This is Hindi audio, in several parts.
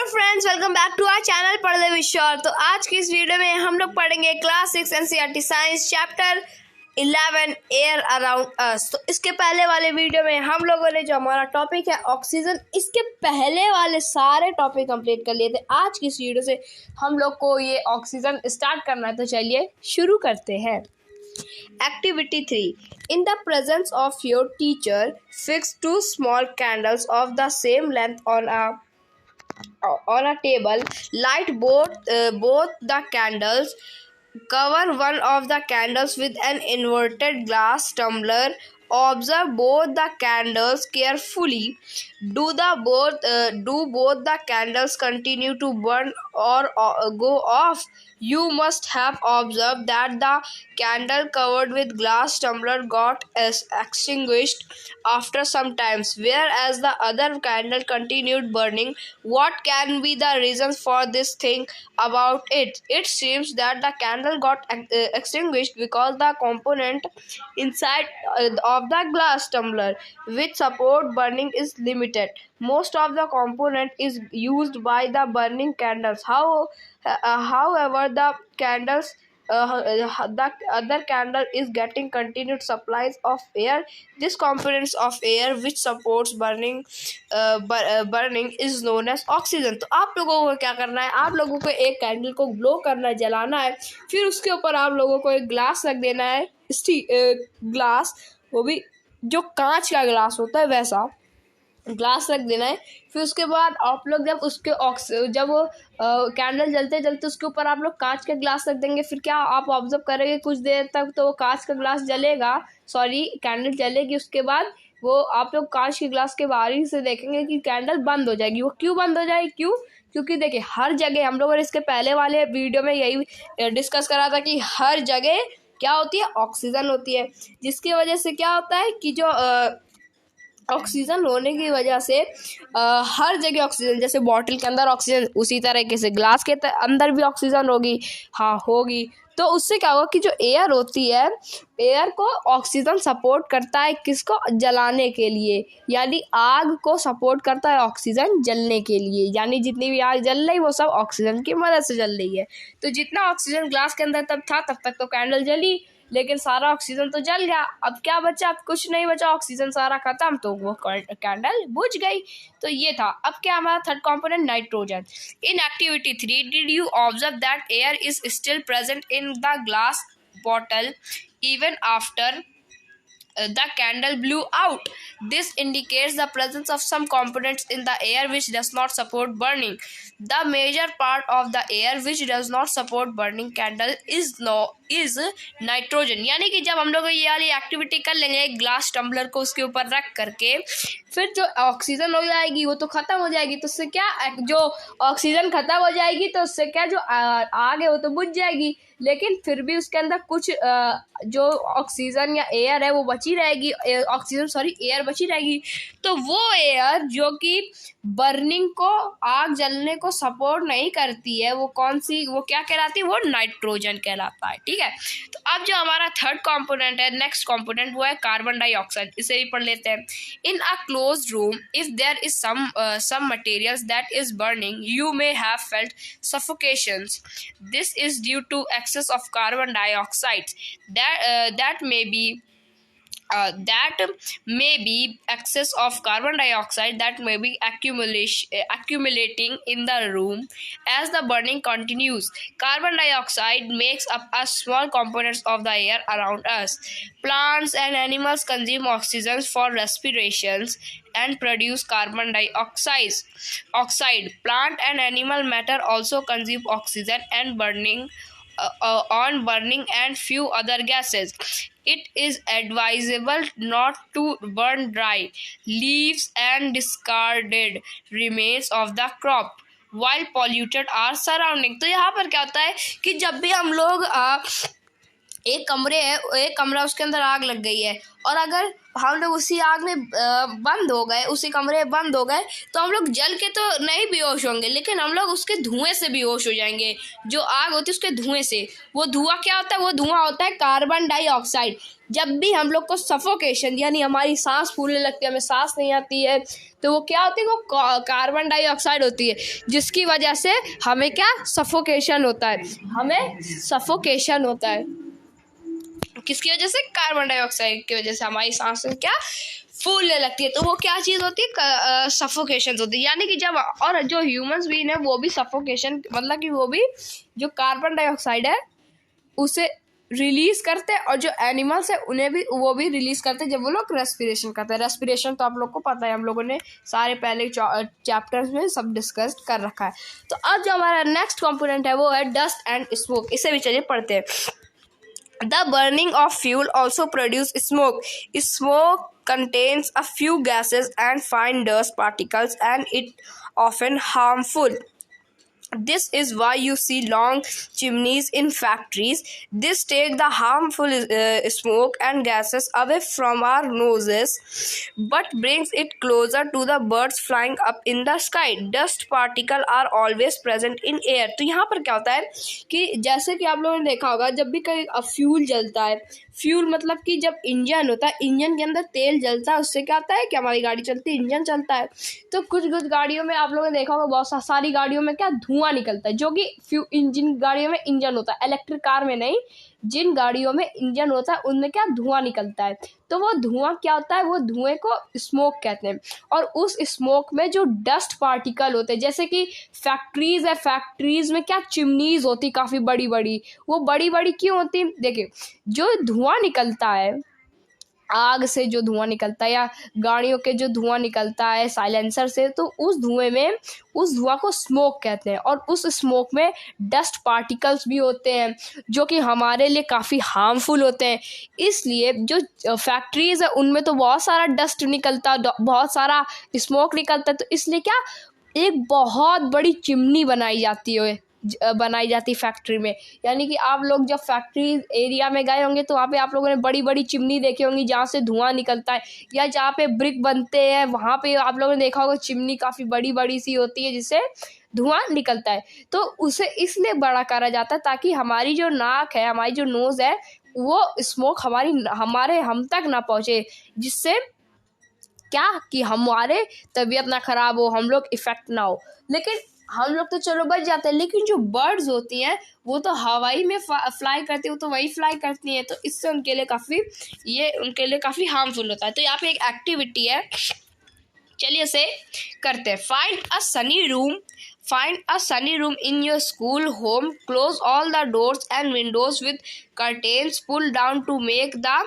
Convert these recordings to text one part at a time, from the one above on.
Friends, welcome back to our channel पढ़ते विश्व। तो आज की इस वीडियो में हम लोग पढ़ेंगे class 6 NCERT science chapter 11 air around us. तो इसके पहले वाले वीडियो में हम लोगों ने जो हमारा टॉपिक है ऑक्सीजन, इसके पहले वाले सारे टॉपिक कंप्लीट कर लिए थे। आज की इस वीडियो से हम लोग को ये ऑक्सीजन स्टार्ट करना है, तो चलिए शुरू करते हैं। Activity 3. In the presence of your teacher, fix 2 small candles of the same length on a table. Light both the candles. Cover one of the candles with an inverted glass tumbler. Observe both the candles carefully. Do both the candles continue to burn or go off? You must have observed that the candle covered with glass tumbler got extinguished after some time, whereas the other candle continued burning. What can be the reason for this? Think about it. It seems that the candle got extinguished because the component inside of the glass tumbler which support burning is limited. Most of the component is used by the burning candles. However, the other candle is getting continued supplies of air. This components of air which supports burning is known as oxygen. तो आप लोगों को क्या करना है, आप लोगों को एक कैंडल को ब्लो करना है, जलाना है, फिर उसके ऊपर आप लोगों को एक ग्लास रख देना है, ग्लास, वो भी जो कांच का ग्लास होता है वैसा ग्लास रख देना है। फिर उसके बाद आप लोग जब वो कैंडल जलते जलते उसके ऊपर आप लोग कांच का ग्लास रख देंगे। फिर क्या आप ऑब्जर्व करेंगे, कुछ देर तक तो वो कांच का ग्लास कैंडल जलेगी। उसके बाद वो आप लोग कांच के ग्लास के बाहर से देखेंगे कि कैंडल बंद हो जाएगी। वो क्यों बंद हो जाएगी? क्योंकि देखिए, हर जगह हम लोगों ने इसके पहले वाले वीडियो में यही डिस्कस करा था कि हर जगह क्या होती है, ऑक्सीजन होती है, जिसकी वजह से क्या होता है कि जो ऑक्सीजन होने की वजह से हर जगह ऑक्सीजन, जैसे बॉटल के अंदर ऑक्सीजन, उसी तरीके से ग्लास के अंदर भी ऑक्सीजन होगी। तो उससे क्या होगा कि जो एयर होती है, एयर को ऑक्सीजन सपोर्ट करता है, किसको? जलाने के लिए, यानी आग को सपोर्ट करता है ऑक्सीजन जलने के लिए। यानी जितनी भी आग जल रही वो सब ऑक्सीजन की मदद से जल रही है। तो जितना ऑक्सीजन ग्लास के अंदर तब तक तो कैंडल जली, लेकिन सारा ऑक्सीजन तो जल गया। अब क्या बचा? अब कुछ नहीं बचा, ऑक्सीजन सारा खत्म, तो वो कैंडल बुझ गई। तो ये था। अब क्या हमारा third component, nitrogen. In activity 3, did you observe that air is still present in the glass bottle even after the candle blew out? This indicates the presence of some components in the air which does not support burning. The major part of the air which does not support burning candle is nitrogen. यानी कि जब हम लोग ये वाली एक्टिविटी कर लेंगे, ग्लास टम्बलर को उसके ऊपर रख करके, फिर जो ऑक्सीजन हो जाएगी वो तो खत्म हो जाएगी। तो उससे क्या, जो ऑक्सीजन खत्म हो जाएगी तो उससे क्या, जो आग है वो तो बुझ जाएगी, लेकिन फिर भी उसके अंदर कुछ जो ऑक्सीजन या एयर है वो बची रहेगी, एयर बची रहेगी। तो वो एयर जो कि बर्निंग को, आग जलने को सपोर्ट नहीं करती है, वो क्या कहलाती है? वो नाइट्रोजन कहलाता है। ठीक है। तो अब जो हमारा थर्ड कंपोनेंट है, नेक्स्ट कंपोनेंट, वो है कार्बन डाइऑक्साइड। इसे भी पढ़ लेते हैं। In a closed room, if there is some materials that is burning, you may have felt suffocations. This is due to excess of carbon dioxide. That may be excess of carbon dioxide that may be accumulating in the room as the burning continues. Carbon dioxide makes up a small components of the air around us. Plants and animals consume oxygen for respiration and produce carbon dioxide. Plant and animal matter also consume oxygen and burning and few other gases. It is advisable not to burn dry leaves and discarded remains of the crop while polluted our surrounding. तो यहाँ पर क्या होता है कि जब भी हम लोग एक कमरे है, एक कमरा, उसके अंदर आग लग गई है, और अगर हम लोग उसी आग में बंद हो गए, उसी कमरे में बंद हो गए, तो हम लोग जल के तो नहीं बेहोश होंगे, लेकिन हम लोग उसके धुएं से बेहोश हो जाएंगे। जो आग होती है उसके धुएं से, वो धुआं क्या होता है? वो धुआं होता है कार्बन डाइऑक्साइड। जब भी हम लोग को सफोकेशन यानी हमारी सांस फूलने लगती है, हमें सांस नहीं आती है, तो वो क्या होती है? वो कार्बन डाइऑक्साइड होती है, जिसकी वजह से हमें क्या सफोकेशन होता है, हमें सफोकेशन होता है। किसकी वजह से? कार्बन डाइऑक्साइड की वजह से हमारी सांसें क्या फूलने लगती है। तो वो क्या चीज़ होती है? सफोकेशन होती है। यानी कि जब, और जो ह्यूमंस बीन है वो भी सफोकेशन, मतलब कि वो भी जो कार्बन डाइऑक्साइड है उसे रिलीज करते हैं, और जो एनिमल्स है उन्हें भी, वो भी रिलीज करते हैं जब वो लोग रेस्पिरेशन करते हैं। रेस्पिरेशन तो आप लोग को पता है, हम लोगों ने सारे पहले चैप्टर्स में सब डिस्कस कर रखा है। तो अब जो हमारा नेक्स्ट कंपोनेंट है वो है डस्ट एंड स्मोक। इसे भी चलिए पढ़ते हैं। The burning of fuel also produces smoke. Smoke contains a few gases and fine dust particles, and it often harmful. This is why you see long chimneys in factories. This take the harmful smoke and gases away from our noses, but brings it closer to the birds flying up in the sky. Dust particles are always present in air. तो यहाँ पर क्या होता है कि जैसे कि आप लोगों ने देखा होगा, जब भी कहीं फ्यूल जलता है, फ्यूल मतलब कि जब इंजन होता है, इंजन के अंदर तेल जलता है, उससे क्या होता है कि हमारी गाड़ी चलती है, इंजन चलता है। तो कुछ कुछ गाड़ियों में आप लोगों ने देखा होगा, बहुत सारी गाड़ियों में क्या धुआं निकलता है, जो कि इंजन गाड़ियों में इंजन होता है, इलेक्ट्रिक कार में नहीं। जिन गाड़ियों में इंजन होता है उनमें क्या धुआं निकलता है। तो वो धुआं क्या होता है? वो धुएं को स्मोक कहते हैं। और उस स्मोक में जो डस्ट पार्टिकल होते हैं, जैसे कि फैक्ट्रीज है, फैक्ट्रीज में क्या चिमनीज होती काफ़ी बड़ी बड़ी। वो बड़ी बड़ी क्यों होती? देखिए, जो धुआं निकलता है आग से, जो धुआं निकलता है, या गाड़ियों के जो धुआं निकलता है साइलेंसर से, तो उस धुएं में, उस धुआं को स्मोक कहते हैं। और उस स्मोक में डस्ट पार्टिकल्स भी होते हैं, जो कि हमारे लिए काफ़ी हार्मफुल होते हैं। इसलिए जो फैक्ट्रीज है उनमें तो बहुत सारा डस्ट निकलता है, बहुत सारा स्मोक निकलता है, तो इसलिए क्या एक बहुत बड़ी चिमनी बनाई जाती फैक्ट्री में। यानी कि आप लोग जब फैक्ट्री एरिया में गए होंगे तो वहाँ पे आप लोगों ने बड़ी बड़ी चिमनी देखी होंगी जहाँ से धुआं निकलता है, या जहाँ पे ब्रिक बनते हैं वहाँ पे आप लोगों ने देखा होगा चिमनी काफ़ी बड़ी बड़ी सी होती है जिससे धुआं निकलता है। तो उसे इसलिए बड़ा करा जाता है ताकि हमारी जो नाक है, हमारी जो नोज़ है, वो स्मोक हम तक ना पहुँचे, जिससे क्या कि हमारे तबीयत ना ख़राब हो, हम लोग इफ़ेक्ट ना हो। लेकिन हम लोग तो चलो बच जाते हैं, लेकिन जो बर्ड्स होती हैं वो तो हवाई में फ्लाई करती है, वो तो वही फ्लाई करती हैं, तो इससे उनके लिए काफ़ी हार्मफुल होता है। तो यहाँ पे एक एक्टिविटी है, चलिए इसे करते हैं। Find a sunny room in your school home. Close all the doors and windows with curtains pulled down to make the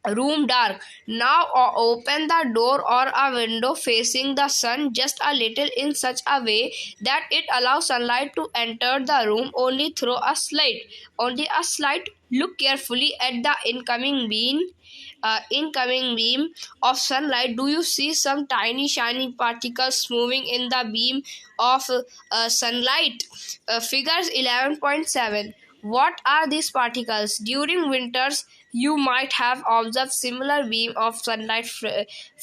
room dark. Now open the door or a window facing the sun just a little in such a way that it allows sunlight to enter the room only through a slit. Only a slit. Look carefully at the incoming beam of sunlight. Do you see some tiny shiny particles moving in the beam of sunlight? Figures 11.7. What are these particles? During winters, you might have observed similar beam of sunlight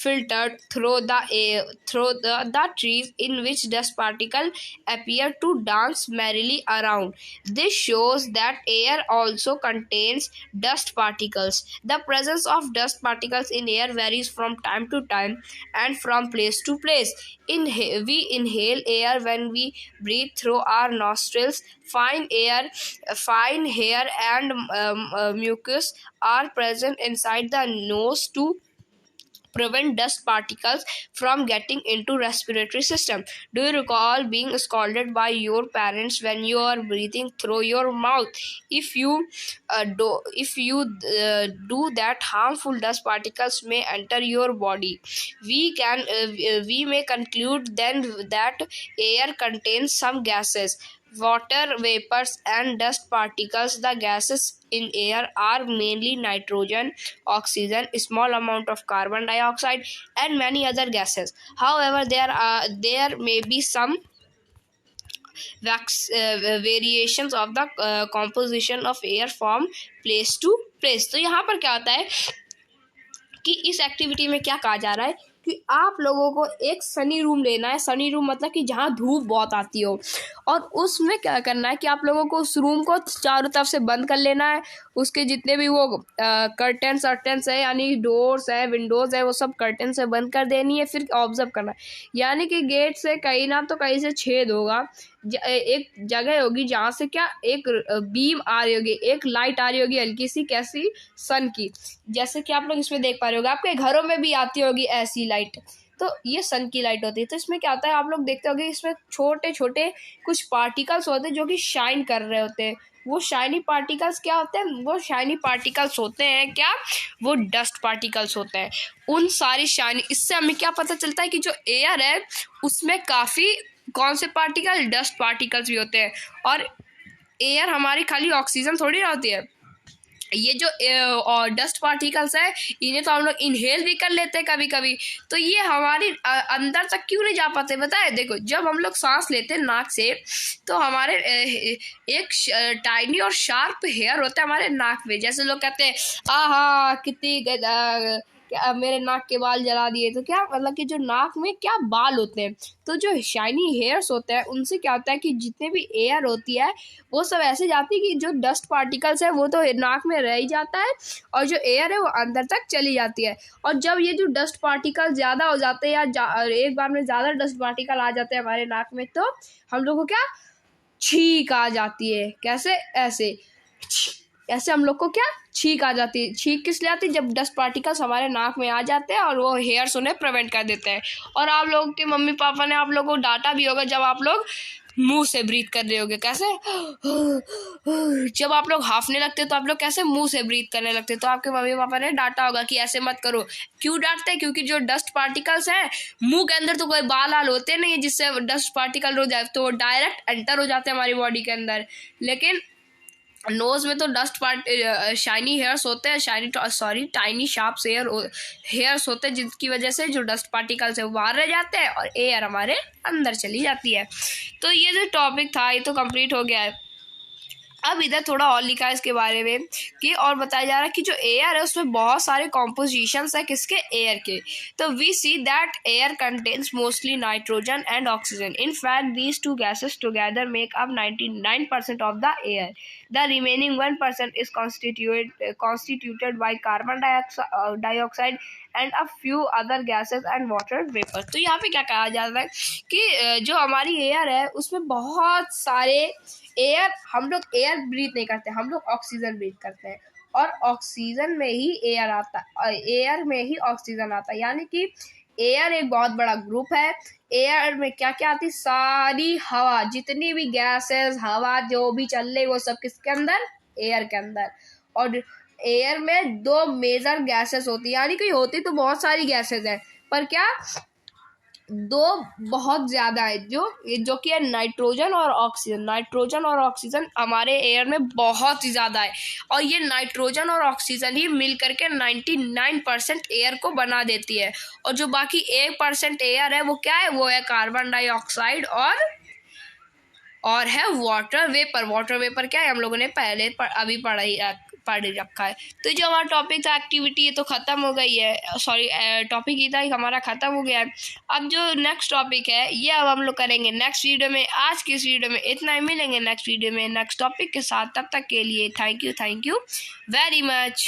filtered through the trees, in which dust particles appear to dance merrily around. This shows that air also contains dust particles. The presence of dust particles in air varies from time to time and from place to place. We inhale air when we breathe through our nostrils. Fine hair and mucus are present inside the nose to prevent dust particles from getting into respiratory system. Do you recall being scolded by your parents when you are breathing through your mouth? If you do that, harmful dust particles may enter your body. We may conclude then that air contains some gases, water vapors and dust particles. The gases in air are mainly nitrogen, oxygen, small amount of carbon dioxide, and many other gases. However, there may be some variations of the composition of air from place to place. तो यहाँ पर क्या होता है कि इस एक्टिविटी में क्या कहा जा रहा है कि आप लोगों को एक सनी रूम लेना है। सनी रूम मतलब कि जहाँ धूप बहुत आती हो, और उसमें क्या करना है कि आप लोगों को उस रूम को चारों तरफ से बंद कर लेना है। उसके जितने भी वो कर्टन्स अर्टन्स है, यानी डोर्स है, विंडोज़ है, वो सब कर्टन से बंद कर देनी है। फिर ऑब्जर्व करना है, यानी कि गेट से कहीं ना तो कहीं से छेद होगा, एक जगह होगी जहाँ से क्या एक बीम आ रही होगी, एक लाइट आ रही होगी हल्की सी, कैसी, सन की। जैसे कि आप लोग इसमें देख पा रहे होगे, आपके घरों में भी आती होगी ऐसी लाइट, तो ये सन की लाइट होती है। तो इसमें क्या होता है, आप लोग देखते होंगे इसमें छोटे छोटे कुछ पार्टिकल्स होते हैं जो कि शाइन कर रहे होते हैं। वो शाइनी पार्टिकल्स क्या होते हैं, वो शाइनी पार्टिकल्स होते हैं क्या, वो डस्ट पार्टिकल्स होते हैं। उन सारी शाइनी, इससे हमें क्या पता चलता है कि जो एयर है उसमें काफ़ी कौन से पार्टिकल, डस्ट पार्टिकल्स भी होते हैं। और एयर हमारी खाली ऑक्सीजन थोड़ी ना होती है, ये जो डस्ट पार्टिकल्स है इन्हें तो हम लोग इनहेल भी कर लेते हैं कभी कभी। तो ये हमारी अंदर तक क्यों नहीं जा पाते पता है? देखो, जब हम लोग सांस लेते हैं नाक से, तो हमारे एक टाइनी और शार्प हेयर होता है हमारे नाक में। जैसे लोग कहते हैं आहा कितनी मेरे नाक के बाल जला दिए, तो क्या मतलब कि जो नाक में क्या बाल होते हैं, तो जो शाइनी हेयर्स होते हैं उनसे क्या होता है कि जितने भी एयर होती है वो सब ऐसे जाती है कि जो डस्ट पार्टिकल्स है वो तो नाक में रह ही जाता है, और जो एयर है वो अंदर तक चली जाती है। और जब ये जो डस्ट पार्टिकल ज़्यादा हो जाते हैं या एक बार में ज़्यादा डस्ट पार्टिकल आ जाते हैं हमारे नाक में, तो हम लोग को क्या छींक आ जाती है। कैसे? ऐसे हम लोग को क्या छींक आ जाती है। छींक किस लिए आती है? जब डस्ट पार्टिकल्स हमारे नाक में आ जाते हैं और वो हेयर्स उन्हें प्रिवेंट कर देते हैं। और आप लोगों के मम्मी पापा ने आप लोगों को डांटा भी होगा जब आप लोग मुंह से ब्रीथ कर रहे होगे। कैसे? जब आप लोग हाफने लगते तो आप लोग कैसे मुंह से ब्रीथ करने लगते, तो आपके मम्मी पापा ने डांटा होगा कि ऐसे मत करो। क्यों डांटते हैं? क्योंकि जो डस्ट पार्टिकल्स हैं, मुंह के अंदर तो कोई बाल आल होते नहीं है जिससे डस्ट पार्टिकल हो जाए, तो वो डायरेक्ट एंटर हो जाते हैं हमारी बॉडी के अंदर। लेकिन नोज में तो डस्ट शाइनी हेयर्स होते हैं, टाइनी शार्प हेयर्स होते हैं, जिसकी वजह से जो डस्ट पार्टिकल्स है वो बाहर रह जाते हैं और एयर हमारे अंदर चली जाती है। तो ये जो टॉपिक था ये तो कंप्लीट हो गया है। अब इधर थोड़ा और लिखा है इसके बारे में कि और बताया जा रहा है कि जो एयर है उसमें बहुत सारे कॉम्पोजिशंस है किसके, एयर के। तो we see that air contains mostly nitrogen and oxygen. In fact these two gases together make up 99% of the air. The remaining 1% is constituted by carbon dioxide and a few other gases and water vapor। तो यहाँ पे क्या कहा जा रहा है कि जो हमारी एयर है उसमें बहुत सारे एयर, हम लोग एयर ब्रीथ नहीं करते, हम लोग ऑक्सीजन ब्रीथ करते हैं, और ऑक्सीजन में ही एयर आता है, एयर में ही ऑक्सीजन आता है। यानी कि एयर एक बहुत बड़ा ग्रुप है। एयर में क्या क्या आती, सारी हवा, जितनी भी गैसेस, हवा जो भी चल रही वो सब किसके अंदर, एयर के अंदर। और एयर में दो मेजर गैसेस होती है, यानी कि होती तो बहुत सारी गैसेस है, पर क्या दो बहुत ज़्यादा है, जो कि है नाइट्रोजन और ऑक्सीजन। नाइट्रोजन और ऑक्सीजन हमारे एयर में बहुत ही ज़्यादा है, और ये नाइट्रोजन और ऑक्सीजन ही मिल करके 99% एयर को बना देती है। और जो बाकी 1% एयर है वो क्या है, वो है कार्बन डाइऑक्साइड और है वाटर वेपर। वाटर वेपर क्या है, हम लोगों ने पहले अभी पढ़ रखा है। तो जो हमारा टॉपिक था एक्टिविटी, ये तो ख़त्म हो गई है, टॉपिक ही था हमारा ख़त्म हो गया है। अब जो नेक्स्ट टॉपिक है ये अब हम लोग करेंगे नेक्स्ट वीडियो में। आज की इस वीडियो में इतना ही, मिलेंगे नेक्स्ट वीडियो में नेक्स्ट टॉपिक के साथ। तब तक के लिए थैंक यू वेरी मच।